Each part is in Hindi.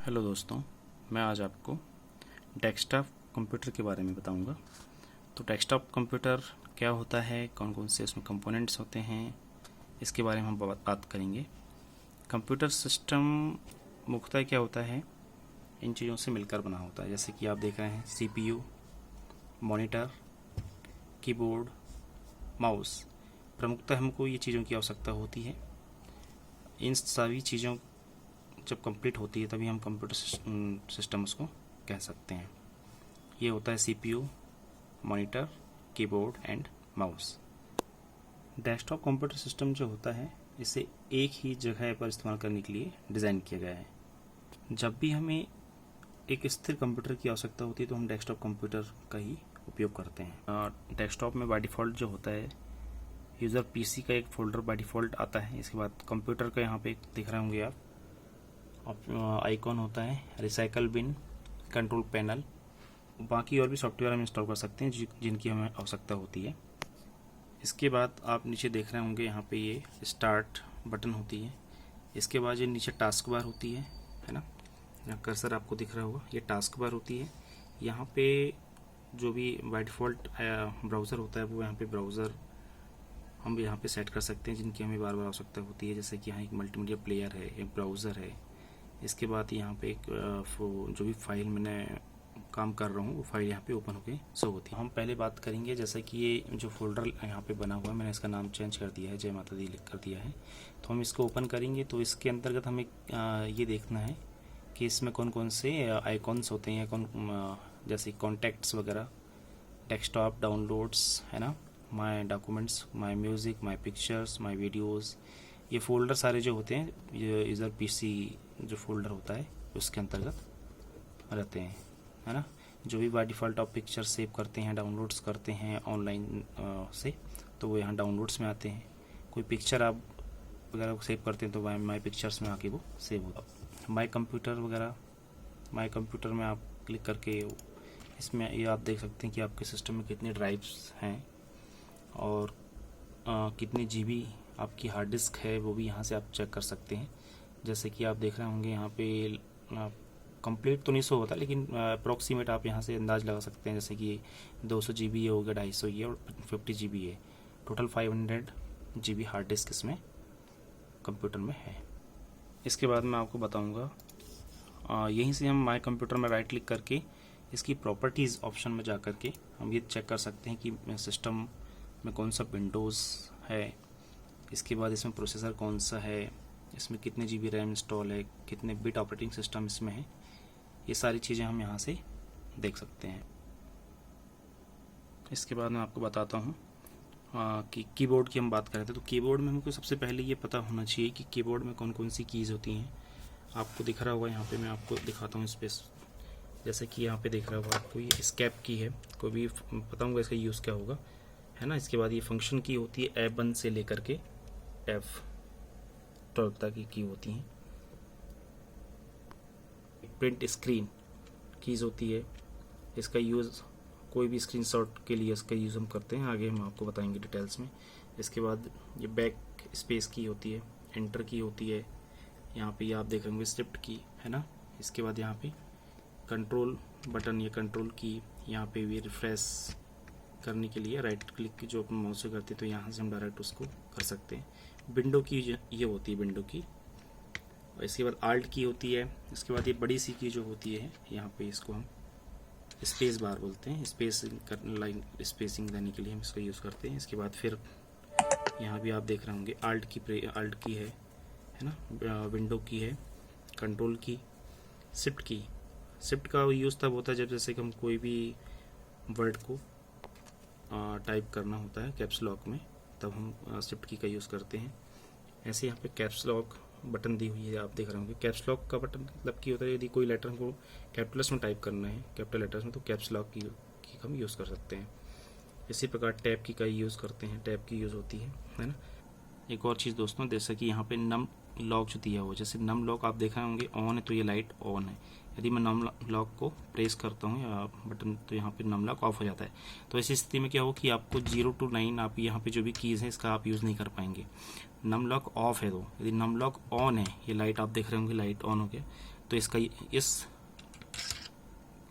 हेलो दोस्तों, मैं आज आपको डेस्कटॉप कंप्यूटर के बारे में बताऊंगा। तो डेस्कटॉप कंप्यूटर क्या होता है, कौन कौन से इसमें कंपोनेंट्स होते हैं, इसके बारे में हम बात करेंगे। कंप्यूटर सिस्टम मुख्यतः क्या होता है, इन चीज़ों से मिलकर बना होता है। जैसे कि आप देख रहे हैं CPU, मॉनिटर, कीबोर्ड, माउस। प्रमुखतः हमको ये चीज़ों की आवश्यकता होती है। इन सभी चीज़ों जब कंप्लीट होती है तभी हम कंप्यूटर सिस्टम उसको कह सकते हैं। ये होता है CPU, monitor, keyboard and mouse. Desktop computer system जो होता है इसे एक ही जगह पर इस्तेमाल करने के लिए डिज़ाइन किया गया है। जब भी हमें एक स्थिर कंप्यूटर की आवश्यकता होती है तो हम डेस्कटॉप कंप्यूटर का ही उपयोग करते हैं। डेस्कटॉप में बाय डिफ़ॉल्ट जो होता है यूज़र PC का एक फोल्डर बाय डिफ़ॉल्ट आता है। इसके बाद कंप्यूटर का यहाँ पे दिख रहे होंगे आप आइकॉन होता है, रिसाइकल बिन, कंट्रोल पैनल। बाकी और भी सॉफ्टवेयर हम इंस्टॉल कर सकते हैं जिनकी हमें आवश्यकता होती है। इसके बाद आप नीचे देख रहे होंगे यहाँ पे ये स्टार्ट बटन होती है। इसके बाद ये नीचे टास्क बार होती है ना, यहाँ कर्सर आपको दिख रहा होगा, ये टास्क बार होती है। यहाँ पे जो भी बाय डिफ़ॉल्ट ब्राउज़र होता है वो यहाँ पे ब्राउज़र हम यहाँ पे सेट कर सकते हैं जिनकी हमें बार बार आवश्यकता होती है। जैसे कि यहाँ एक मल्टीमीडिया प्लेयर है, एक ब्राउज़र है। इसके बाद यहाँ पे एक जो भी फाइल मैंने काम कर रहा हूँ वो फाइल यहाँ पे ओपन होके शो होती है। हम पहले बात करेंगे जैसे कि ये जो फोल्डर यहाँ पे बना हुआ है, मैंने इसका नाम चेंज कर दिया है, जय माता दी लिख कर दिया है। तो हम इसको ओपन करेंगे तो इसके अंतर्गत हमें ये देखना है कि इसमें कौन कौन से आइकॉन्स होते हैं, जैसे कॉन्टैक्ट्स वगैरह, डेस्कटॉप, डाउनलोड्स, है ना, my documents, my music, my pictures, my videos. ये फोल्डर सारे जो होते हैं ये यूज़र PC जो फोल्डर होता है उसके अंतर्गत रहते हैं, है ना। जो भी बाय डिफ़ॉल्ट आप पिक्चर सेव करते हैं, डाउनलोड्स करते हैं ऑनलाइन से, तो वो यहाँ डाउनलोड्स में आते हैं। कोई पिक्चर आप वगैरह सेव करते हैं तो माय पिक्चर्स में आके वो सेव होगा। माय कंप्यूटर वगैरह, माय कंप्यूटर में आप क्लिक करके इसमें ये आप देख सकते हैं कि आपके सिस्टम में कितने ड्राइव्स हैं और कितनी GB आपकी हार्ड डिस्क है, वो भी यहाँ से आप चेक कर सकते हैं। जैसे कि आप देख रहे होंगे यहाँ पे कंप्लीट तो नहीं शो होता, लेकिन अप्रोक्सीमेट आप यहाँ से अंदाज लगा सकते हैं। जैसे कि 200 GB हो गया, 250 ये और 50 GB है। टोटल 500 GB हार्ड डिस्क इसमें कंप्यूटर में है। इसके बाद मैं आपको बताऊँगा यहीं से हम माय कंप्यूटर में राइट क्लिक करके इसकी प्रॉपर्टीज़ ऑप्शन में जा कर के हम ये चेक कर सकते हैं कि सिस्टम में कौन सा विंडोज़ है, इसके बाद इसमें प्रोसेसर कौन सा है, इसमें कितने GB रैम इंस्टॉल है, कितने बिट ऑपरेटिंग सिस्टम इसमें है। ये सारी चीज़ें हम यहाँ से देख सकते हैं। इसके बाद मैं आपको बताता हूँ कि कीबोर्ड की हम बात करें तो कीबोर्ड में हमको सबसे पहले ये पता होना चाहिए कि कीबोर्ड में कौन कौन सी कीज़ होती हैं। आपको दिख रहा होगा यहाँ पे, मैं आपको दिखाता हूँ स्पेस। जैसे कि यहाँ पे दिख रहा होगा आपको ये एस्केप की है, कोई भी बताऊँगा इसका यूज़ क्या होगा, है ना। इसके बाद ये फंक्शन की होती है, F1 से लेकर के F12 तक की होती हैं। प्रिंट स्क्रीन कीज़ होती है, इसका यूज़ कोई भी स्क्रीनशॉट के लिए इसका यूज़ हम करते हैं, आगे हम आपको बताएंगे डिटेल्स में। इसके बाद ये बैक स्पेस की होती है, एंटर की होती है, यहाँ पे आप देख होंगे शिफ्ट की, है ना। इसके बाद यहाँ पे कंट्रोल बटन, ये कंट्रोल की, यहाँ पे भी रिफ्रेश करने के लिए राइट क्लिक जो अपन माउस से करते हैं तो यहाँ से हम डायरेक्ट उसको कर सकते हैं। विंडो की ये होती है विंडो की, और इसके बाद आल्ट की होती है। इसके बाद ये बड़ी सी की जो होती है, यहाँ पे इसको हम स्पेस बार बोलते हैं, लाइन स्पेसिंग देने के लिए हम इसको यूज़ करते हैं। इसके बाद फिर यहाँ भी आप देख रहे होंगे आल्ट की है ना, विंडो की है, कंट्रोल की, शिफ्ट की। शिफ्ट का यूज़ तब होता है जब जैसे कि हम कोई भी वर्ड को टाइप करना होता है कैप्स लॉक में, तब हम शिफ्ट की का यूज़ करते हैं। ऐसे यहाँ पे कैप्स लॉक बटन दी हुई है, आप देख रहे होंगे। कैप्स लॉक का बटन मतलब की होता है यदि कोई लेटर को कैपिटल्स में टाइप करना है, कैपिटल लेटर्स में, तो कैप्स लॉक की हम यूज़ कर सकते हैं। इसी प्रकार टैब की का यूज़ करते हैं, टैब की यूज़ होती है ना। एक और चीज़ दोस्तों, जैसे कि यहाँ पे नम लॉक जो दिया हुआ, जैसे नम लॉक आप देख रहे होंगे ऑन है तो ये लाइट ऑन है। यदि मैं नम लॉक को प्रेस करता हूँ या बटन तो यहाँ पे नम लॉक ऑफ हो जाता है। तो ऐसी स्थिति में क्या हो कि आपको 0 to 9 आप यहाँ पे जो भी कीज़ है इसका आप यूज़ नहीं कर पाएंगे। नम लॉक ऑफ है तो, यदि नम लॉक ऑन है, ये लाइट आप देख रहे होंगे लाइट ऑन हो गया, तो इसका इस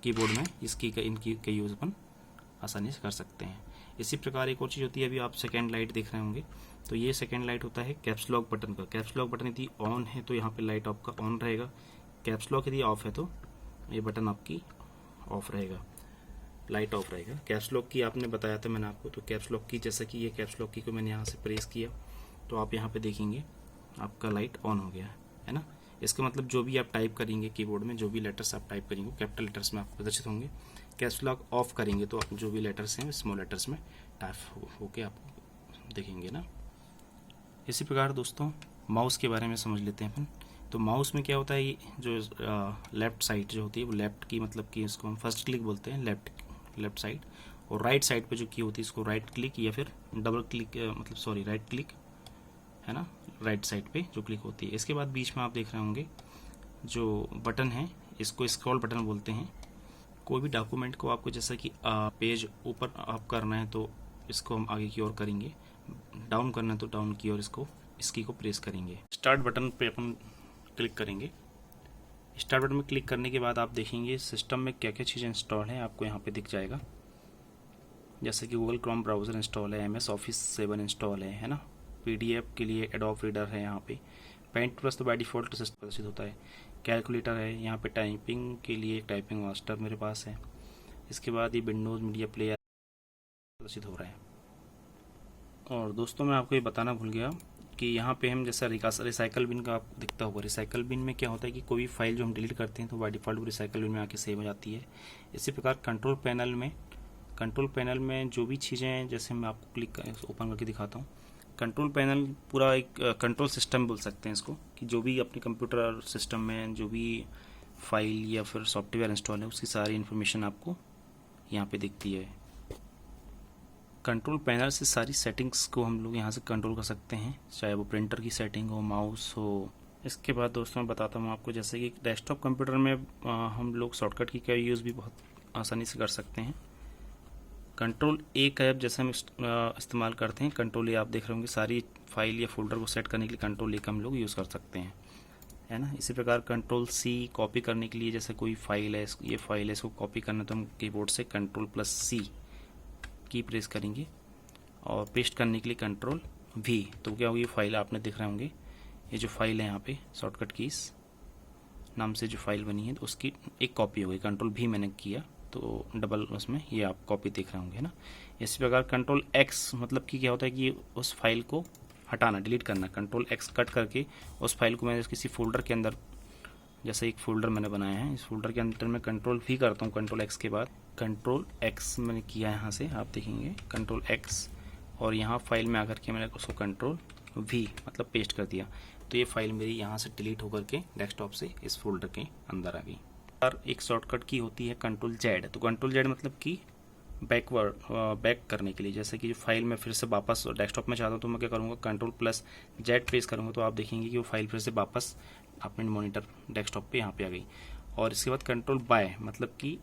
कीबोर्ड में इस की का इनकी का यूज़ अपन आसानी से कर सकते हैं। इसी प्रकार एक और चीज़ होती है, अभी आप सेकेंड लाइट देख रहे होंगे, तो ये सेकेंड लाइट होता है कैप्स लॉक बटन का। कैप्स लॉक बटन यदि ऑन है तो यहाँ पे लाइट आपका ऑन रहेगा, कैप्स लॉक यदि ऑफ है तो ये बटन आपकी ऑफ रहेगा, लाइट ऑफ रहेगा। कैप्स लॉक की आपने बताया था मैंने आपको, तो कैप्स लॉक की जैसा कि ये कैप्स लॉक की को मैंने यहाँ से प्रेस किया तो आप यहाँ पे देखेंगे आपका लाइट ऑन हो गया है ना। इसका मतलब जो भी आप टाइप करेंगे कीबोर्ड में, जो भी लेटर्स आप टाइप करेंगे कैपिटल लेटर्स में आपको प्रदर्शित होंगे। कैप्स लॉक ऑफ करेंगे तो आप जो भी लेटर्स हैं स्मॉल लेटर्स में टाइप होके आप देखेंगे ना। इसी प्रकार दोस्तों माउस के बारे में समझ लेते हैं अपन। तो माउस में क्या होता है, ये जो लेफ्ट साइड जो होती है वो लेफ्ट की मतलब कि इसको हम फर्स्ट क्लिक बोलते हैं, लेफ्ट साइड, और राइट साइड पे जो की होती है इसको राइट क्लिक या फिर डबल क्लिक मतलब सॉरी राइट क्लिक है ना, राइट साइड पे जो क्लिक होती है। इसके बाद बीच में आप देख रहे होंगे जो बटन है इसको स्क्रॉल बटन बोलते हैं। कोई भी डॉक्यूमेंट को आपको जैसा कि पेज ऊपर अप करना है तो इसको हम आगे की ओर करेंगे, डाउन करना है तो डाउन की ओर इसकी को प्रेस करेंगे। स्टार्ट बटन पे अपन क्लिक करेंगे। स्टार्ट बटन में क्लिक करने के बाद आप देखेंगे सिस्टम में क्या क्या चीज़ें इंस्टॉल है आपको यहाँ पे दिख जाएगा, जैसे कि गूगल क्रोम ब्राउज़र इंस्टॉल है, MS ऑफिस 7 इंस्टॉल है ना, PDF के लिए एडोब रीडर है यहाँ पे, पेंट प्लस तो बाय डिफ़ॉल्ट प्रदर्शित होता है, कैलकुलेटर है यहाँ पे, टाइपिंग के लिए टाइपिंग मास्टर मेरे पास है। इसके बाद ये विंडोज़ मीडिया प्लेयर प्रदर्शित हो रहा है। और दोस्तों मैं आपको ये बताना भूल गया कि यहाँ पे हम जैसा रिसाइकल बिन का आपको दिखता होगा, रिसाइकल बिन में क्या होता है कि कोई फाइल जो हम डिलीट करते हैं तो बाय डिफ़ॉल्ट रिसाइकल बिन में आके सेव हो जाती है। इसी प्रकार कंट्रोल पैनल में जो भी चीज़ें हैं, जैसे मैं आपको क्लिक ओपन करके दिखाता हूँ। कंट्रोल पैनल पूरा एक कंट्रोल सिस्टम बोल सकते हैं इसको, कि जो भी अपने कंप्यूटर सिस्टम में जो भी फाइल या फिर सॉफ्टवेयर इंस्टॉल है उसकी सारी इन्फॉर्मेशन आपको यहाँ पे दिखती है। कंट्रोल पैनल से सारी सेटिंग्स को हम लोग यहाँ से कंट्रोल कर सकते हैं, चाहे वो प्रिंटर की सेटिंग हो, माउस हो। इसके बाद दोस्तों मैं बताता हूँ आपको, जैसे कि डेस्कटॉप कंप्यूटर में हम लोग शॉर्टकट की का यूज़ भी बहुत आसानी से कर सकते हैं। कंट्रोल ए का ऐप जैसे हम इस्तेमाल करते हैं, कंट्रोल ए आप देख रहे होंगे, सारी फाइल या फोल्डर को सेट करने के लिए कंट्रोल ए का हम लोग यूज़ कर सकते हैं, है ना। इसी प्रकार कंट्रोल सी कॉपी करने के लिए, जैसे कोई फाइल है, ये फाइल है, इसको कॉपी करना तो हम कीबोर्ड से कंट्रोल+C की प्रेस करेंगे, और पेस्ट करने के लिए कंट्रोल V। तो क्या होगी, ये फाइल आपने देख रहे होंगे, ये जो फाइल है यहाँ पे शॉर्टकट कीज नाम से जो फाइल बनी है तो उसकी एक कॉपी हो गई। कंट्रोल V मैंने किया तो डबल उसमें ये आप कॉपी देख रहे होंगे ना। इसी प्रकार कंट्रोल X मतलब कि क्या होता है कि उस फाइल को हटाना, डिलीट करना। कंट्रोल X कट करके उस फाइल को मैं किसी फोल्डर के अंदर, जैसे एक फोल्डर मैंने बनाया है, इस फोल्डर के अंदर मैं कंट्रोल V करता हूँ, कंट्रोल X के बाद कंट्रोल X मैंने किया यहाँ से, आप देखेंगे कंट्रोल X, और यहाँ फाइल में आकर के मैंने उसको कंट्रोल V मतलब पेस्ट कर दिया, तो ये फाइल मेरी यहाँ से डिलीट होकर के डेस्कटॉप से इस फोल्डर के अंदर आ गई। और एक शॉर्टकट की होती है कंट्रोल Z। तो कंट्रोल Z मतलब कि बैक करने के लिए, जैसे कि जो फाइल में फिर से वापस डेस्कटॉप में चाहता हूँ तो मैं क्या करूँगा, कंट्रोल+Z प्रेस करूँगा तो आप देखेंगे कि वो फाइल फिर से वापस अपने मॉनिटर डेस्कटॉप पे यहाँ पे आ गई। और इसके बाद कंट्रोल बाय मतलब कि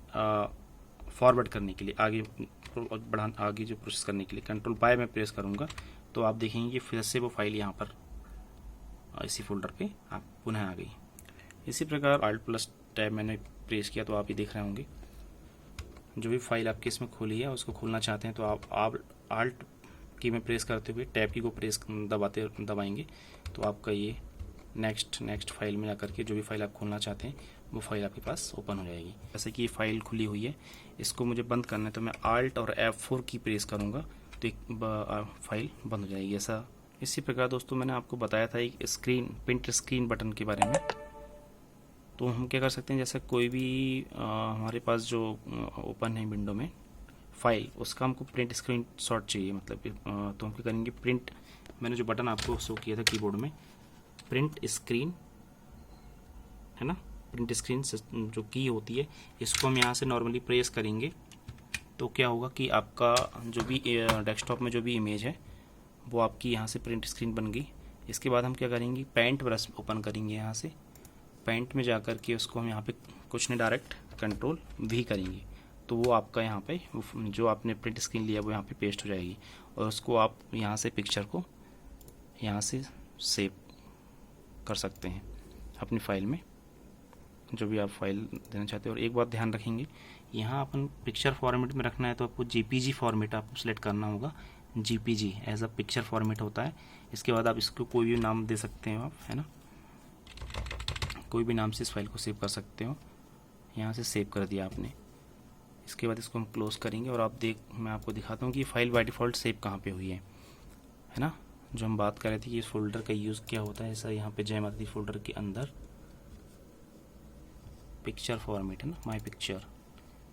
फॉरवर्ड करने के लिए, आगे बढ़ाना, आगे जो प्रोसेस करने के लिए कंट्रोल बाय में प्रेस करूँगा तो आप देखेंगे कि फिर से वो फाइल यहाँ पर इसी फोल्डर पे आप पुनः आ गई। इसी प्रकार Alt+Tab मैंने प्रेस किया तो आप ये देख रहे होंगे, जो भी फाइल आपके इसमें खोली है उसको खोलना चाहते हैं तो आप Alt की में प्रेस करते हुए टैब की को प्रेस दबाएंगे तो आपका ये नेक्स्ट फाइल में जाकर के जो भी फाइल आप खोलना चाहते हैं वो फाइल आपके पास ओपन हो जाएगी। जैसे कि ये फाइल खुली हुई है, इसको मुझे बंद करना है तो मैं Alt और F4 की प्रेस करूँगा तो एक फाइल बंद हो जाएगी ऐसा। इसी प्रकार दोस्तों मैंने आपको बताया था एक प्रिंट स्क्रीन बटन के बारे में। तो हम क्या कर सकते हैं, जैसे कोई भी हमारे पास जो ओपन है विंडो में फाइल, उसका हमको प्रिंट स्क्रीन शॉट चाहिए, मतलब तो हम क्या करेंगे, प्रिंट, मैंने जो बटन आपको शो किया था कीबोर्ड में, प्रिंट स्क्रीन है ना, प्रिंट स्क्रीन जो की होती है, इसको हम यहाँ से नॉर्मली प्रेस करेंगे तो क्या होगा कि आपका जो भी डेस्कटॉप में जो भी इमेज है वो आपकी यहाँ से प्रिंट स्क्रीन बन गई। इसके बाद हम क्या करेंगे, पेंट ब्रश ओपन करेंगे, यहाँ से पेंट में जाकर के उसको हम यहाँ पे कुछ नहीं डायरेक्ट कंट्रोल V करेंगे तो वो आपका यहाँ पे जो आपने प्रिंट स्क्रीन लिया वो यहाँ पे पेस्ट हो जाएगी, और उसको आप यहाँ से पिक्चर को यहाँ से सेव कर सकते हैं अपनी फाइल में। जो भी आप फाइल देना चाहते हो। और एक बात ध्यान रखेंगे, यहाँ अपन पिक्चर फॉर्मेट में रखना है तो आपको जेपीजी फॉर्मेट आपको सिलेक्ट करना होगा। JPEG as a picture format होता है। इसके बाद आप इसको कोई भी नाम दे सकते हो आप, है ना, कोई भी नाम से इस फाइल को सेव कर सकते हो। यहाँ से सेव कर दिया आपने। इसके बाद इसको हम क्लोज करेंगे और मैं आपको दिखाता हूँ कि फाइल बाय डिफ़ॉल्ट सेव कहाँ पे हुई है ना। जो हम बात कर रहे थे कि इस फोल्डर का यूज़ क्या होता है, ऐसा यहाँ पे जय माता दी फोल्डर के अंदर पिक्चर फॉर्मेट है ना, माई पिक्चर।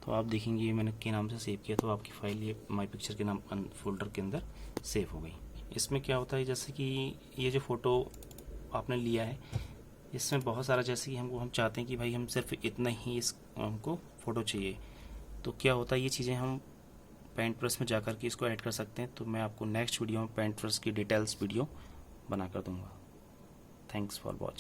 तो आप देखेंगे ये मैंने के नाम से सेव किया तो आपकी फाइल ये माई पिक्चर के नाम फोल्डर के अंदर सेव हो गई। इसमें क्या होता है, जैसे कि ये जो फ़ोटो आपने लिया है इसमें बहुत सारा, जैसे कि हम चाहते हैं कि भाई हम सिर्फ इतना ही हमको फ़ोटो चाहिए, तो क्या होता है ये चीज़ें हम पेंट प्रेस में जाकर के इसको ऐड कर सकते हैं। तो मैं आपको नेक्स्ट वीडियो में पेंट प्रेस की डिटेल्स वीडियो बना कर दूंगा। Thanks for watching.